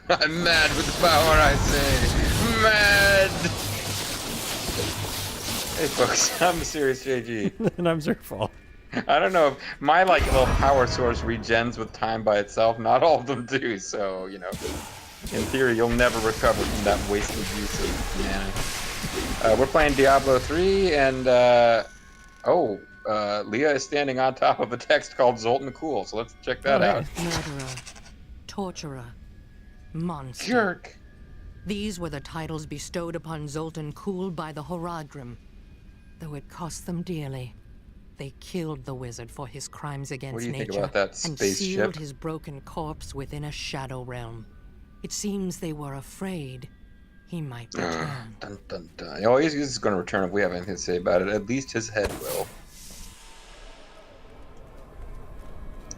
I'm mad with the power, I say. Mad! Hey folks, I'm MysteriousJG. And I'm Zerfall. I don't know if my little power source regens with time by itself. Not all of them do, so in theory you'll never recover from that wasted use of mana. We're playing Diablo 3, and Leah is standing on top of a text called Zoltan Cool, so let's check that out. Murderer, torturer, monster. Jerk. These were the titles bestowed upon Zoltan Cool by the Horadrim. Though it cost them dearly, they killed the wizard for his crimes against nature. What do you think about that and spaceship? sealed his broken corpse within a shadow realm. It seems they were afraid he might return. Dun, dun, dun. Oh, he's going to return if we have anything to say about it. At least his head will.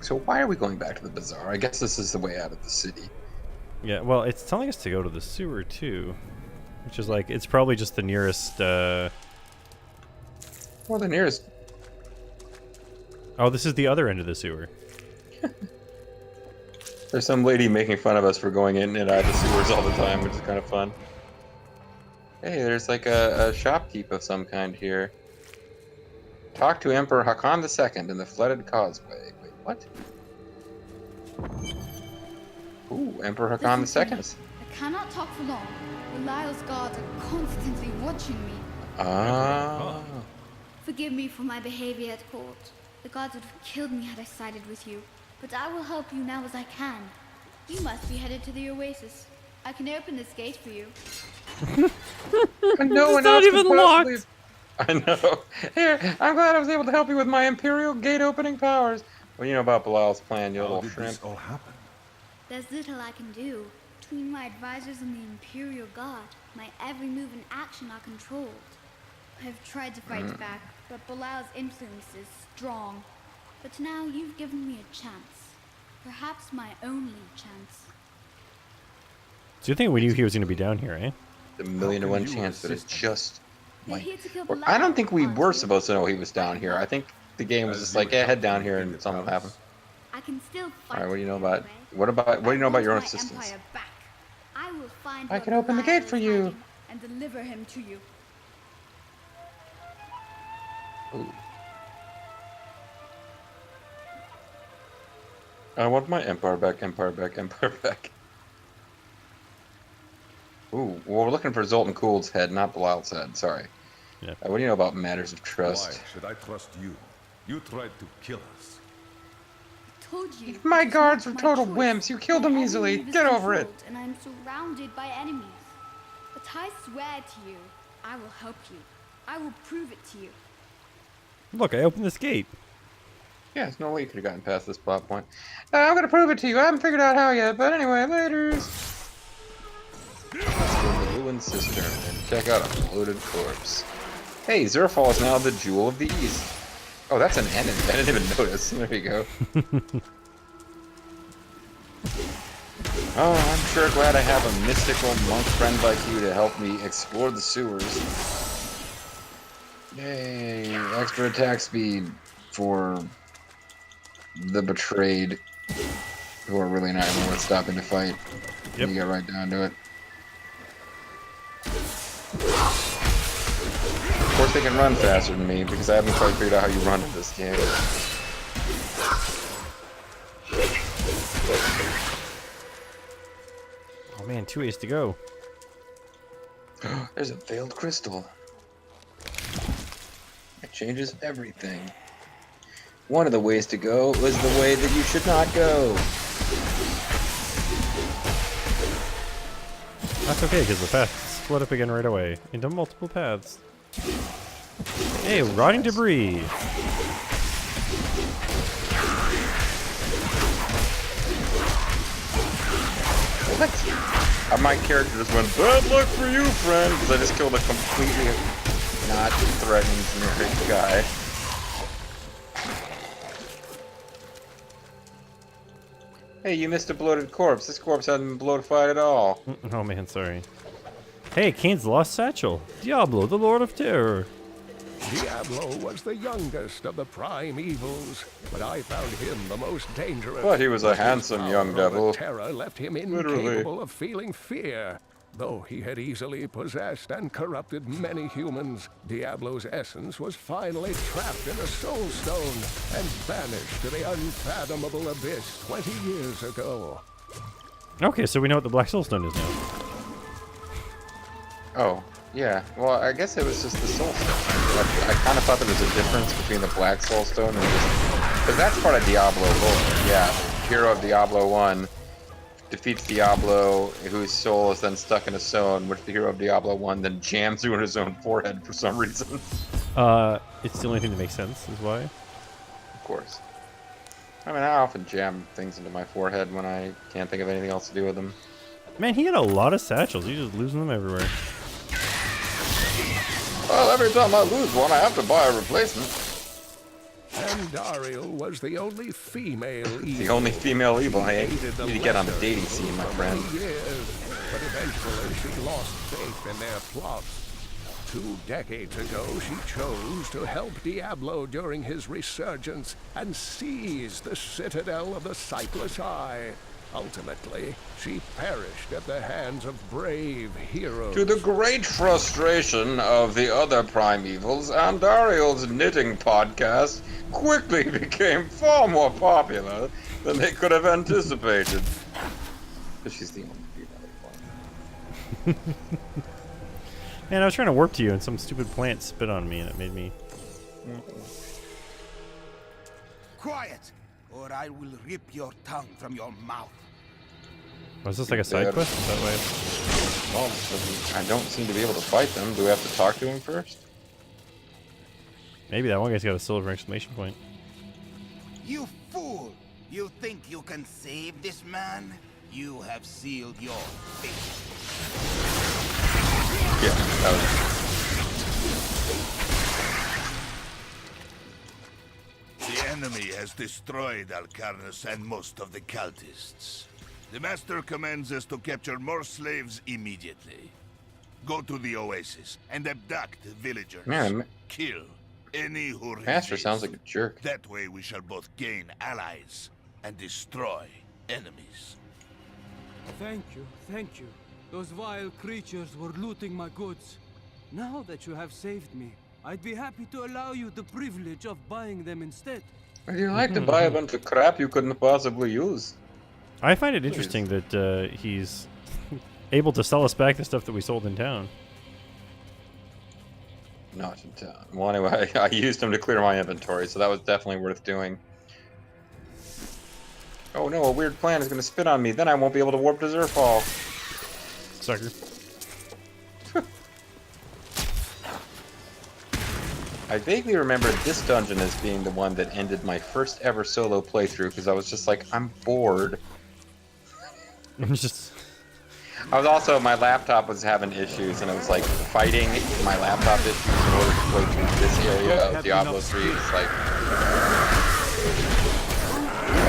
So why are we going back to the bazaar? I guess this is the way out of the city. Yeah, well, it's telling us to go to the sewer, too. Which is it's probably just the nearest, Well, the nearest... Oh, this is the other end of the sewer. There's some lady making fun of us for going in and out of the sewers all the time, which is kind of fun. Hey, there's a shopkeep of some kind here. Talk to Emperor Hakan II in the flooded causeway. Wait, what? Ooh, Emperor Hakan II. I cannot talk for long. Belial's guards are constantly watching me. Ah. Forgive me for my behavior at court. The gods would have killed me had I sided with you. But I will help you now as I can. You must be headed to the oasis. I can open this gate for you. No one not else even could possibly... locked. I know. Here, I'm glad I was able to help you with my Imperial gate opening powers. What do you know about Belial's plan, you little shrimp? This all happen? There's little I can do. Between my advisors and the Imperial Guard, my every move and action are controlled. I've tried to fight back, but Belial's influence is strong. But now you've given me a chance. Perhaps my only chance. So you think we knew he was going to be down here, eh? The 1,000,000 chance that it's just... You're here to kill Or, Belial, I don't think we aren't were you? supposed to know he was down here. I think the game was just like, yeah, head down here and something will happen. I can still fight. Alright, what do you know anyway. about... What do you know about your own I want my assistance? empire back. I will find I where can open the Belial gate for is you. hiding and deliver him to you. Ooh. I want my empire back, empire back, empire back. Ooh, well, we're looking for Zoltan Cool's head, not Belial's head. Sorry. Yeah. What do you know about matters of Why trust? should I trust you? You tried to kill us. I told you. My it was guards not were my total choice. wimps. You killed My them every easily. move is Get over it. controlled, and I'm surrounded by enemies. But I swear to you, I will help you. I will prove it to you. Look, I opened this gate. Yeah, there's no way you could have gotten past this plot point. I'm gonna prove it to you. I haven't figured out how yet, but anyway, laters. Let's go to the ruined cistern and check out a bloated corpse. Hey, Zerfall is now the Jewel of the East. Oh, that's an N. I didn't even notice. There you go. Oh, I'm sure glad I have a mystical monk friend like you to help me explore the sewers. Yay, extra attack speed for the betrayed, who are really not even worth stopping to fight. Yep. You get right down to it. Of course they can run faster than me, because I haven't quite figured out how you run in this game. Oh man, 2 ways to go. There's a veiled crystal. It changes everything. One of the ways to go was the way that you should not go. That's okay, because the paths split up again right away into multiple paths. Hey, rotting debris. What? My character just went, bad luck for you, friend, because I just killed a completely not threatening generic guy. Hey, you missed a bloated corpse. This corpse hasn't been bloatified at all. Oh man, sorry. Hey, Kane's lost satchel. Diablo, the Lord of Terror. Diablo was the youngest of the prime evils, but I found him the most dangerous. But he was a His handsome power young over devil. Terror left him Literally. incapable of feeling fear. Though he had easily possessed and corrupted many humans, Diablo's essence was finally trapped in a soul stone and banished to the unfathomable abyss 20 years ago. Okay, so we know what the Black Soul Stone is now. Oh, yeah. Well, I guess it was just the Soul Stone. I kind of thought there was a difference between the Black Soul Stone and just... Because that's part of Diablo lore. Yeah, hero of Diablo 1 defeats Diablo, whose soul is then stuck in a stone, which the hero of Diablo 1 then jams through in his own forehead for some reason. It's the only thing that makes sense, is why. Of course. I mean, I often jam things into my forehead when I can't think of anything else to do with them. Man, he had a lot of satchels. He's just losing them everywhere. Well, every time I lose one, I have to buy a replacement. And Dariel was the only female evil. The only female evil. I need Hated the to get on the lesser dating for scene, my 20 friend. years, but eventually she lost faith in their plots. 2 decades ago, she chose to help Diablo during his resurgence and seize the citadel of the Sightless Eye. Ultimately, she perished at the hands of brave heroes. To the great frustration of the other primevals, Andariel's knitting podcast quickly became far more popular than they could have anticipated. Because she's the only female one. Man, I was trying to warp to you and some stupid plant spit on me and it made me... Quiet, or I will rip your tongue from your mouth. Was this like a side quest? Is that way? Well, I don't seem to be able to fight them. Do we have to talk to him first? Maybe that one guy's got a silver exclamation point. You fool! You think you can save this man? You have sealed your fate. Yeah, that was... The enemy has destroyed Alcarnus and most of the cultists. The Master commands us to capture more slaves immediately. Go to the oasis and abduct the villagers. Man, Kill any who Master resist. sounds like a jerk. That way we shall both gain allies and destroy enemies. Thank you. Those vile creatures were looting my goods. Now that you have saved me, I'd be happy to allow you the privilege of buying them instead. Would you like to buy a bunch of crap you couldn't possibly use? I find it interesting that he's able to sell us back the stuff that we sold in town. Not in town. Well, anyway, I used him to clear my inventory, so that was definitely worth doing. Oh no, a weird plant is going to spit on me. Then I won't be able to warp to Zerfall. Sucker. I vaguely remember this dungeon as being the one that ended my first ever solo playthrough, because I was just like, I'm bored. Just... I was also, my laptop was having issues, and I was like fighting my laptop issues in order to play through this area of Diablo 3. It's like,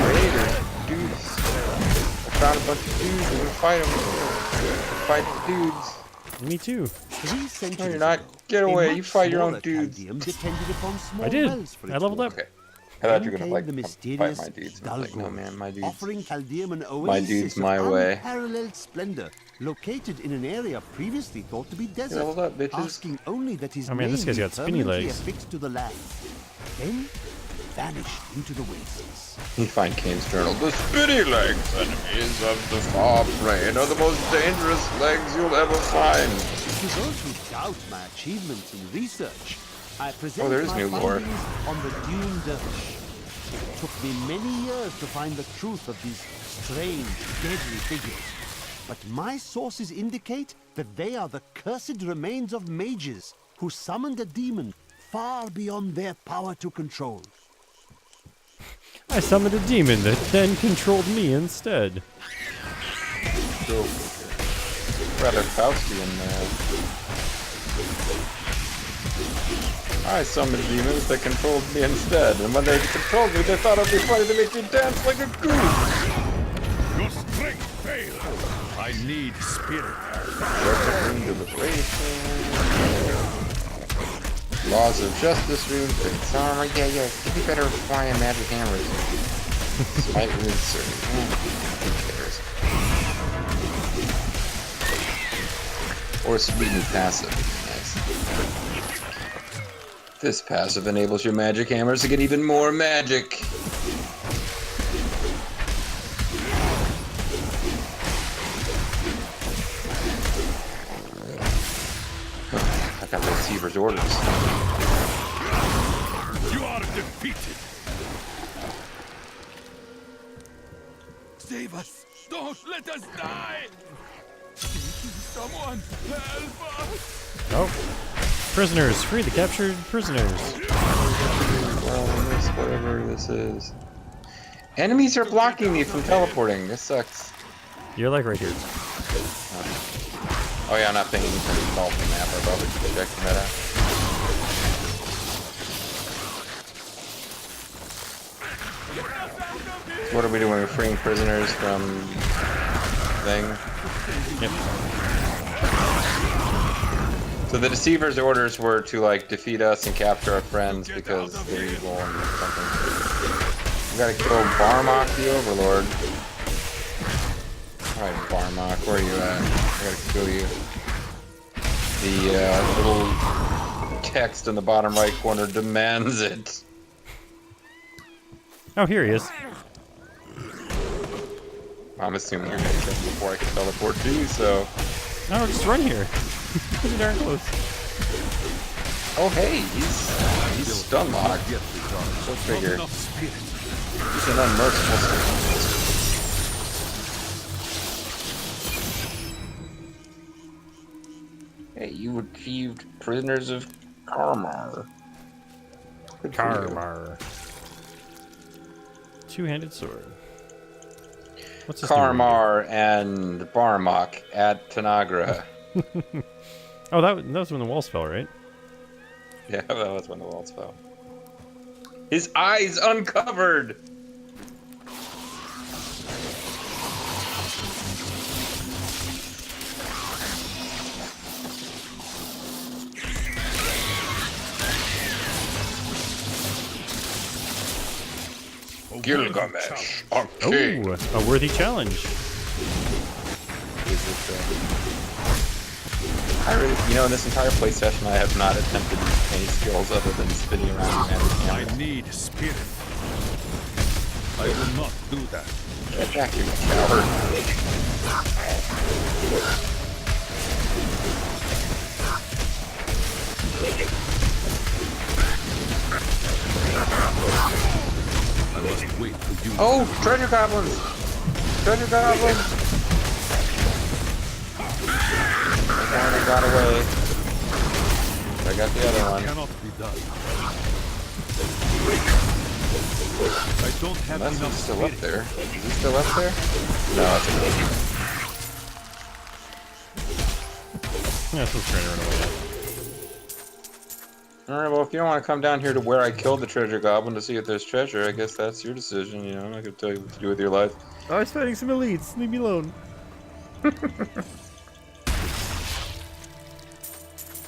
raiders, dudes. I found a bunch of dudes, I'm gonna fight them. Fight the dudes. Me too. No, you're not. Get away, you fight your own dudes. I did. I leveled up. Okay. I thought you were gonna Came like the fight mysterious my dudes. And I was like, no man, my dudes. offering Chaldeum an oasis My dudes, my of way. unparalleled splendor, located in an area previously thought to be desert, leveled up, bitches. asking only that his Oh, man, name this guy's be got spinny permanently legs. affixed to the land. Then vanished into the wastes. You find Kane's journal. The spinny legs enemies of the far plane are the most dangerous legs you'll ever find. To those who doubt my achievements in research, I present there is my new lore. findings on the Dune Dervish. It took me many years to find the truth of these strange, deadly figures. But my sources indicate that they are the cursed remains of mages who summoned a demon far beyond their power to control. I summoned a demon that then controlled me instead. So, rather Faustian there. I summoned demons that controlled me instead, and when they controlled me, they thought it'd be funny to make me dance like a goose. Your strength fails. I need spirit. Laws of justice room. Fix armor. Yeah, give me better flying magic hammers. Smite with who cares? Or sweet new passive. Nice. This passive enables your magic hammers to get even more magic. I got the receiver's orders. You are defeated. Save us! Don't let us die! Someone help us! Oh. Prisoners! Free the captured prisoners! Whatever this is. Enemies are blocking me from teleporting. This sucks. You're like right here. Oh yeah, I'm not paying attention to the dolphin map. I probably should be checking that out. So what are we doing? We're freeing prisoners from thing? Yep. So the Deceiver's orders were to like defeat us and capture our friends because they're evil and something. We gotta kill Barmok the Overlord. Alright, Barmok, where are you at? I gotta kill you. The little text in the bottom right corner demands it. Oh, here he is. I'm assuming you're gonna kill him before I can teleport to you, so... No, just run here. Pretty darn close. Oh hey, he's stun locked. Go figure. He's an unmerciful stun. Hey, you achieved prisoners of Karmar. Good for you. Karmar. Two-handed sword. What's this? Karmar and Barmok at Tanagra. Oh, that was when the walls fell, right? Yeah, that was when the walls fell. His eyes uncovered! Gilgamesh. Okay. Oh, a worthy challenge. I really, you know, in this entire play session, I have not attempted any skills other than spinning around and I need spirit. I will not do that. Get back, you coward. I must wait for you. Oh, treasure goblins! Treasure goblins! One got away. I got the other one. Cannot be done. I don't have Unless enough he's still spirit. up there. Is he still up there? No, it's a Yeah, so trying to run away. Alright, well, if you don't want to come down here to where I killed the treasure goblin to see if there's treasure, I guess that's your decision, you know? I'm not going to tell you what to do with your life. I was fighting some elites. Leave me alone.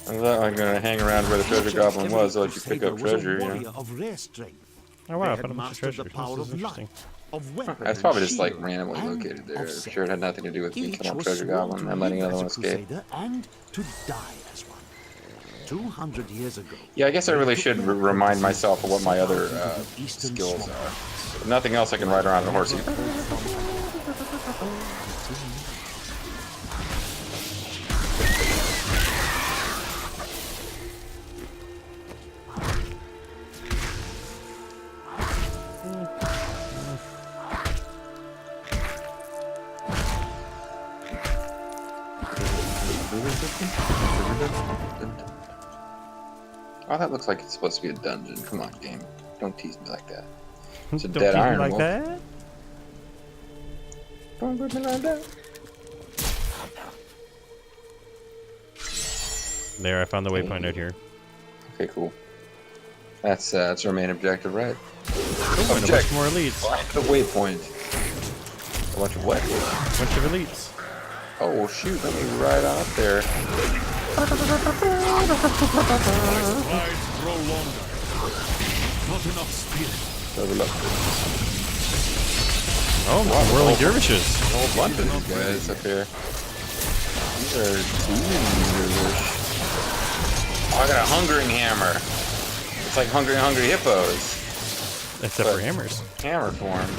I'm not going to hang around where the treasure goblin was, I'll let you pick up treasure, you know? Of rare strength. Oh wow, I They found a had bunch of mastered treasure. the power This is of interesting. light, of weapon That's and probably just like shield, randomly and located there. of I'm sex. sure it had nothing to do with me Each killing was treasure sworn goblin to and letting live another as one a escape. crusader and to die as one. 200 years ago. Yeah, I guess I they really took should their remind apprentices myself of what my other far into the eastern skills swamp. are. If nothing else, I can ride around on a horse. Oh, that looks like it's supposed to be a dungeon. Come on, game. Don't tease me like that. It's a Don't dead keep me iron like wolf. that. Don't put me like that. There, I found the waypoint out here. Okay, cool. That's our main objective, right? Oh, and a bunch more elites. The waypoint. A bunch of what? Bunch of elites. Oh, shoot, let me ride on up there. Strides grow longer. Not enough spirit. Level up. Oh, Wow, whirling dervishes. A whole bunch of these guys up here. These are demons. Oh, I got a hungering hammer. It's like hungry hippos. Except for hammers. Hammer form.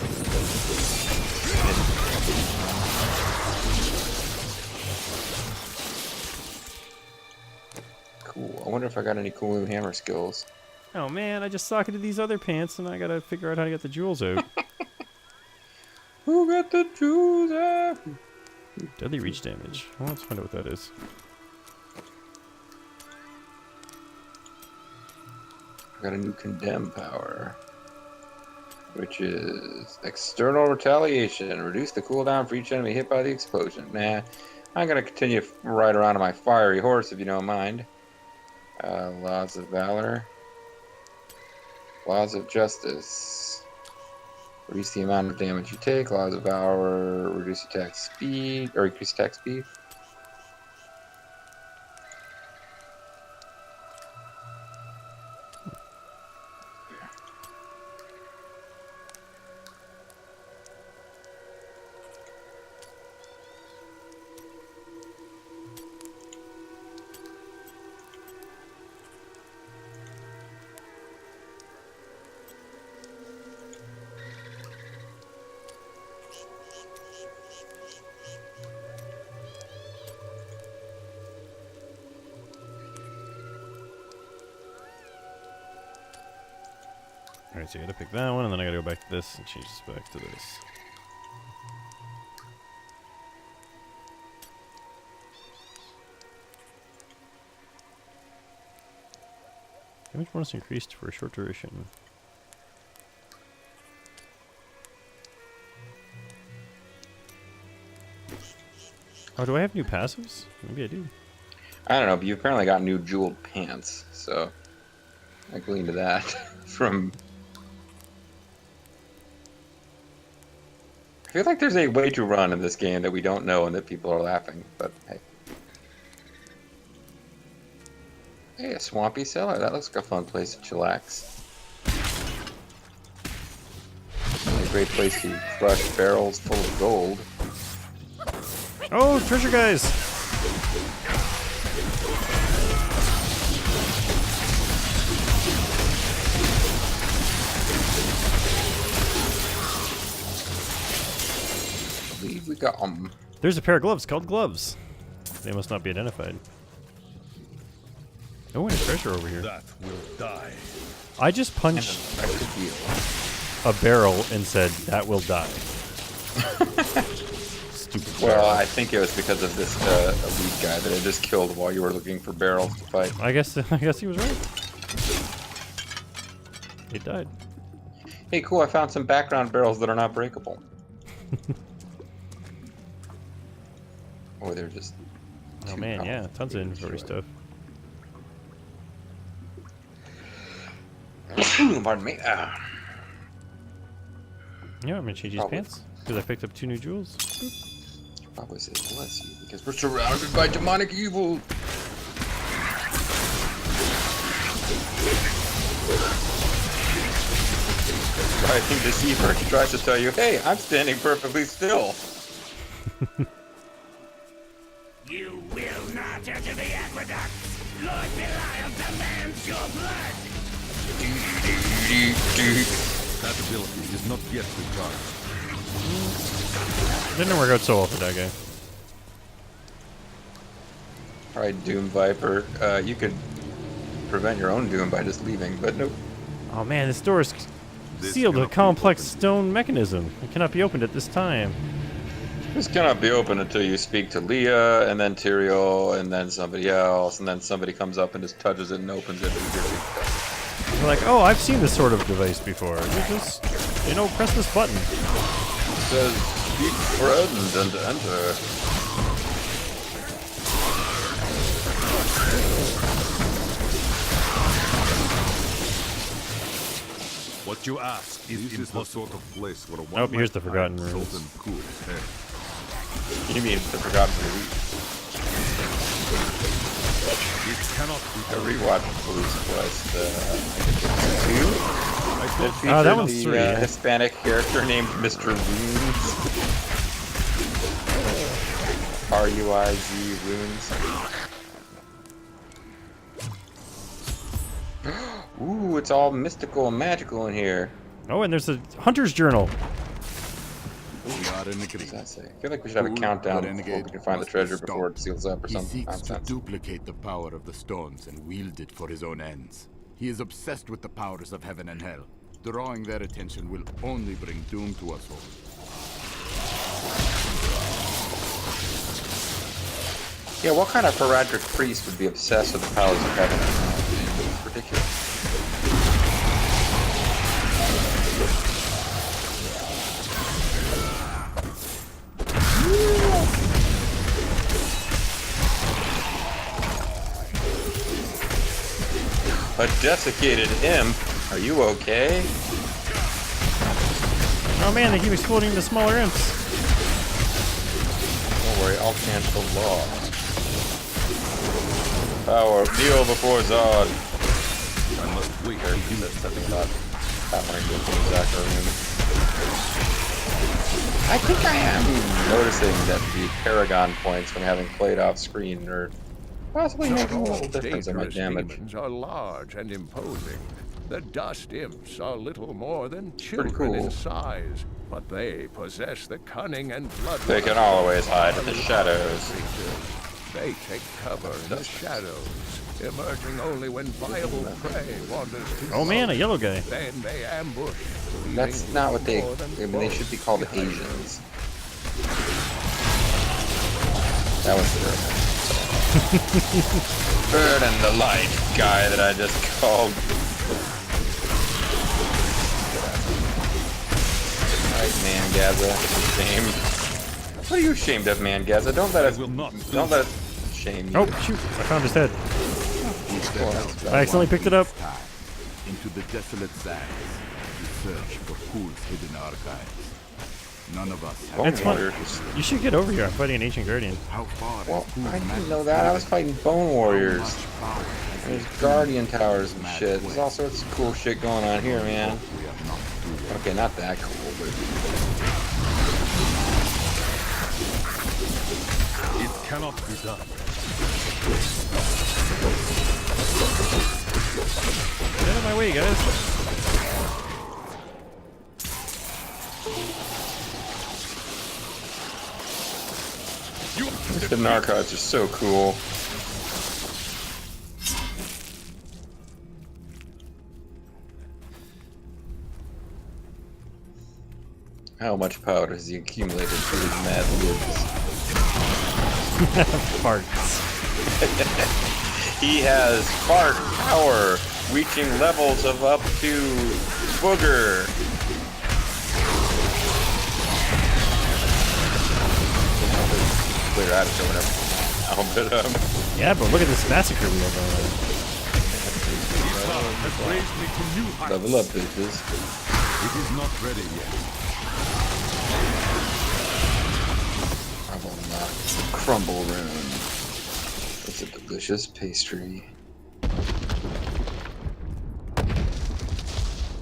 Cool. I wonder if I got any cool new hammer skills. Oh man, I just socketed these other pants and I gotta figure out how to get the jewels out. Who got the jewels out? Deadly reach damage. Well, let's find out what that is. I got a new condemn power, which is external retaliation. Reduce the cooldown for each enemy hit by the explosion. Nah, I'm gonna continue to ride around on my fiery horse if you don't mind. Laws of valor. Laws of justice. Reduce the amount of damage you take. Laws of valor. Reduce attack speed or increase attack speed. Alright, so I gotta pick that one, and then I gotta go back to this and change this back to this. Damage bonus increased for a short duration. Oh, do I have new passives? Maybe I do. I don't know, but you apparently got new jeweled pants, so I gleaned that from. I feel like there's a way to run in this game that we don't know and that people are laughing, but hey. Hey, a swampy cellar. That looks like a fun place to chillax. A great place to crush barrels full of gold. Oh, treasure guys! I believe we got There's a pair of gloves called gloves. They must not be identified. Oh, and a treasure over here. That will die. I just punched a barrel and said, that will die. Stupid Well, barrel. I think it was because of this elite guy that I just killed while you were looking for barrels to fight. I guess he was right. He died. Hey, cool, I found some background barrels that are not breakable. Or they're just... Oh too man, yeah, powerful tons to of be inventory destroyed. stuff. Pardon me. Yeah, I'm gonna change these Probably. pants because I picked up 2 new jewels. Probably say bless you because we're surrounded by demonic evil. Striking deceiver tries to tell you, hey, I'm standing perfectly still. You will not enter the aqueduct. Lord Belial demands your blood. That ability is not yet recharged. Didn't work out so well for that guy. Alright, Doom Viper. You could prevent your own doom by just leaving, but nope. Oh man, this door is sealed with a complex stone mechanism. It cannot be opened at this time. This cannot be open until you speak to Leah, and then Tyrael, and then somebody else, and then somebody comes up and just touches it and opens it. We're like, oh, I've seen this sort of device before. You just, press this button. It says, speak friend and enter. What you ask is the sort of place where Oh, here's the Forgotten Ruins. Sultan could head. You mean the Forgotten Ruins? It cannot be I done. rewatched Police Quest. I think it was 2. It featured Oh, that one's the 3. Hispanic character named Mr. Runes. R-U-I-Z Runes. Ooh, it's all mystical and magical in here. Oh, and there's a hunter's journal. We are in What does agreement. that say? I feel like we should have a Who, countdown the before renegade, we can find the must be treasure before it stopped. seals up or He some seeks nonsense. to duplicate the power of the stones and wield it for his own ends. He is obsessed with the powers of heaven and hell. Drawing their attention will only bring doom to us all. Yeah, what kind of heraldic priest would be obsessed with the powers of heaven and hell? It's ridiculous. A desiccated imp? Are you okay? Oh man, they keep exploding into smaller imps. Don't worry, I'll cancel law. Power, kneel before Zod. I must wait. There, that's something about powering the Zacharian. I think I am noticing that the Paragon points when having played off screen are possibly Not making a all little difference in my dangerous damage. demons are large and imposing. The dust imps are little more than Pretty children in cool. size, but they possess the cunning and blood. They can always hide in the shadows. They take cover in the shadows, emerging only when viable prey wanders too Oh man, a close. yellow guy. Then they ambush. That's leaving not what they. more than I mean, they should be called behind. Asians. That was the Bird and the light guy that I just called. Alright, man, Gaza. Ashamed. What are you ashamed of, man, Gaza? Don't let us. will not Don't let us shame you. Oh shoot, I found his head. Well, I accidentally picked it up. Into the desolate sands, to search for Pool's hidden archives. None of us have It's fun. Warriors. You should get over here. I'm fighting an ancient guardian. How far Well, is Pool's I didn't magic know that. I was fighting Bone Warriors. much power has There's it Guardian Towers and Mad shit. There's all West? sorts of cool shit going on here, man. We are not too late. Okay, not that cool, but It cannot be done. Get out of my way, guys. the Narcots are so cool. How much powder has he accumulated through his mad lives? Farts. He has fart power, reaching levels of up to booger. Clear out or whatever. But, Yeah, but look at this massacre we have going on. Has raised me to new heights. level up, bitches. It is not ready yet. I will not crumble rune. It's a delicious pastry.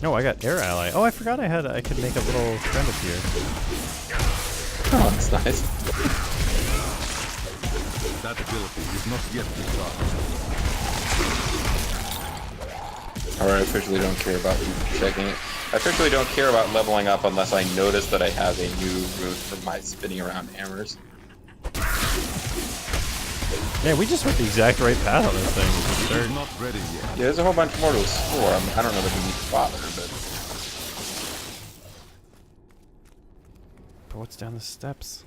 No, I got air ally. Oh, I forgot I could make a little friend appear. Oh, that's nice. That ability is not yet discharged. Alright, I officially don't care about checking it. I officially don't care about leveling up unless I notice that I have a new route for my spinning around hammers. Yeah, we just went the exact right path on this thing. It is not ready yet. Yeah, there's a whole bunch more to explore. I mean, I don't know that we need to bother, but... But what's down the steps?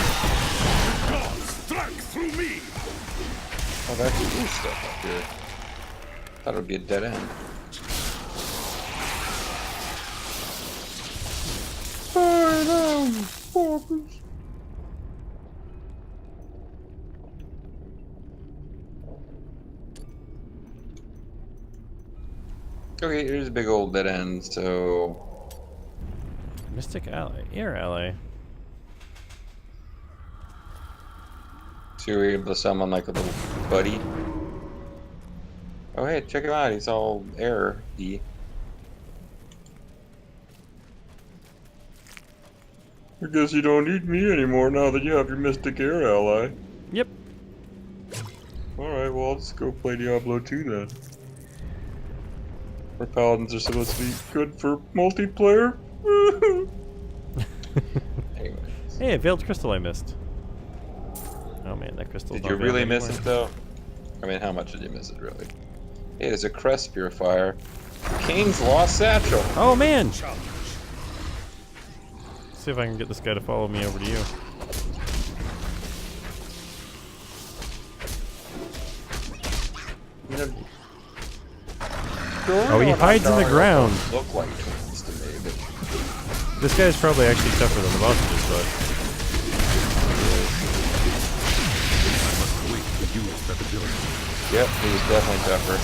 God, strike through me! Oh, that's cool stuff up here. Thought it would be a dead end. Okay, here's a big old dead end, so... Mystic ally. Air ally. So you're able to summon like a little buddy. Oh hey, check him out. He's all air-y. I guess you don't need me anymore now that you have your Mystic Air ally. Yep. Alright, well, let's go play Diablo 2 then. Where paladins are supposed to be good for multiplayer. Anyways. Hey, a veiled crystal I missed. Oh man, that crystal's Did not you veiled really miss anymore. it though? I mean, how much did you miss it really? Hey, there's a crest purifier. Kane's lost satchel. Oh man! See if I can get this guy to follow me over to you. You know, Oh, he hides in the ground. Look like twins to me, but This guy's probably actually tougher than the boss of this, but yep, he was definitely tougher.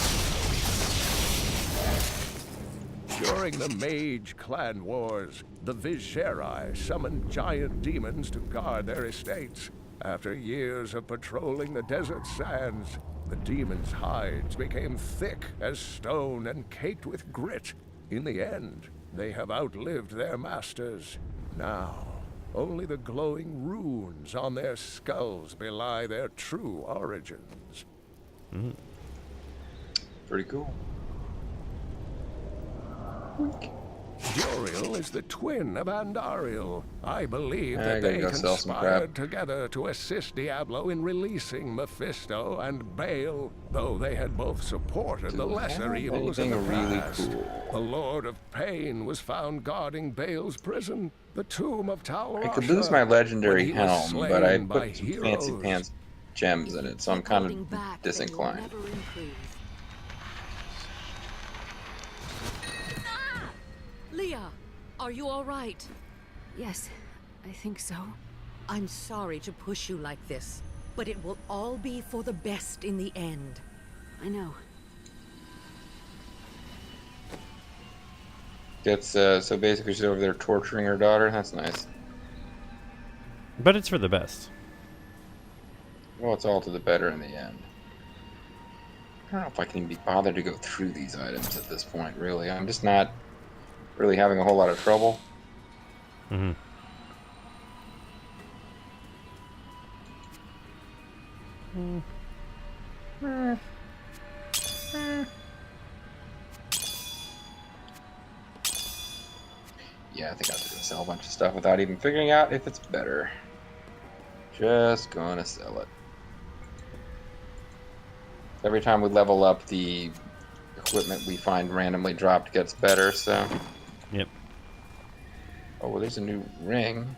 During the Mage Clan Wars, the Viserai summoned giant demons to guard their estates. After years of patrolling the desert sands, the demons' hides became thick as stone and caked with grit. In the end, they have outlived their masters. Now, only the glowing runes on their skulls belie their true origins. Pretty cool. Duriel is the twin of Andariel. I believe I that gotta they go sell some conspired together to assist Diablo in releasing Mephisto and Baal, though they had both supported the lesser evils in the really past. cool? The Lord of Pain was found guarding Baal's prison, the tomb of Tal I could lose my legendary when he was helm, but I slain by put some fancy heroes. pants gems in it, so I'm kind Holding of back, they will disinclined. never improve. Leah, are you all right? Yes, I think so. I'm sorry to push you like this, but it will all be for the best in the end. I know. Gets so basically she's over there torturing her daughter. That's nice. but it's for the best. Well, it's all to the better in the end. I don't know if I can even be bothered to go through these items at this point, really. I'm just not really having a whole lot of trouble. Mm-hmm. Yeah, I think I'm just gonna sell a bunch of stuff without even figuring out if it's better. Just gonna sell it. Every time we level up, the equipment we find randomly dropped gets better, so... Yep. Oh, well, there's a new ring.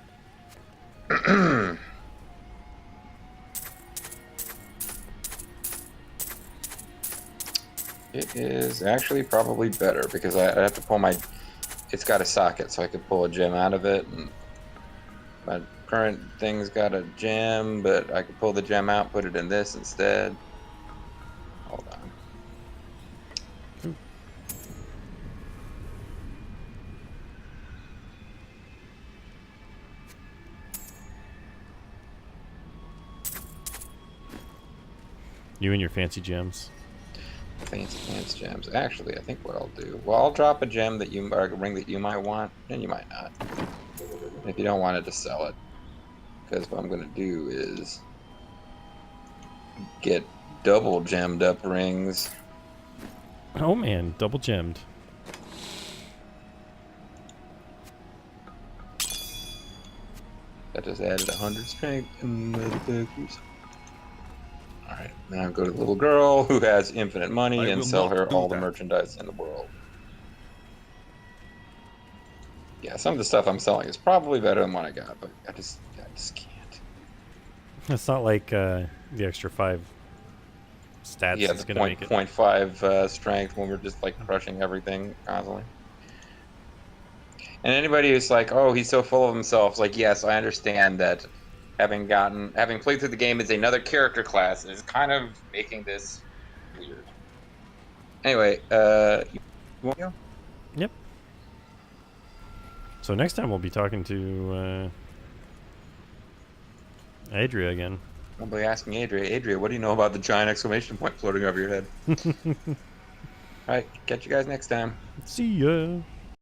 It is actually probably better, because I have to pull my... It's got a socket, so I could pull a gem out of it, and my current thing's got a gem, but I could pull the gem out, put it in this instead. Hold on. You and your fancy gems. Fancy pants gems. Actually, I think what I'll do... Well, I'll drop a gem that you... or a ring that you might want, and you might not. If you don't want it, to sell it. Because what I'm going to do is... get double gemmed up rings. Oh man, double gemmed. That just added 100 strength in the motherfuckers. Alright, now go to the little girl who has infinite money and sell her all the merchandise in the world. Yeah, some of the stuff I'm selling is probably better than what I got, but I just can't. It's not like the extra 5 stats Yeah, is the gonna make it. 0.5 strength when we're just like crushing everything constantly. And anybody who's like, oh, he's so full of himself, is like, yes, I understand that having played through the game as another character class is kind of making this weird. Anyway, you want to go? Yep. So next time we'll be talking to Adria again. Nobody asking Adria, what do you know about the giant exclamation point floating over your head? Alright, catch you guys next time. See ya.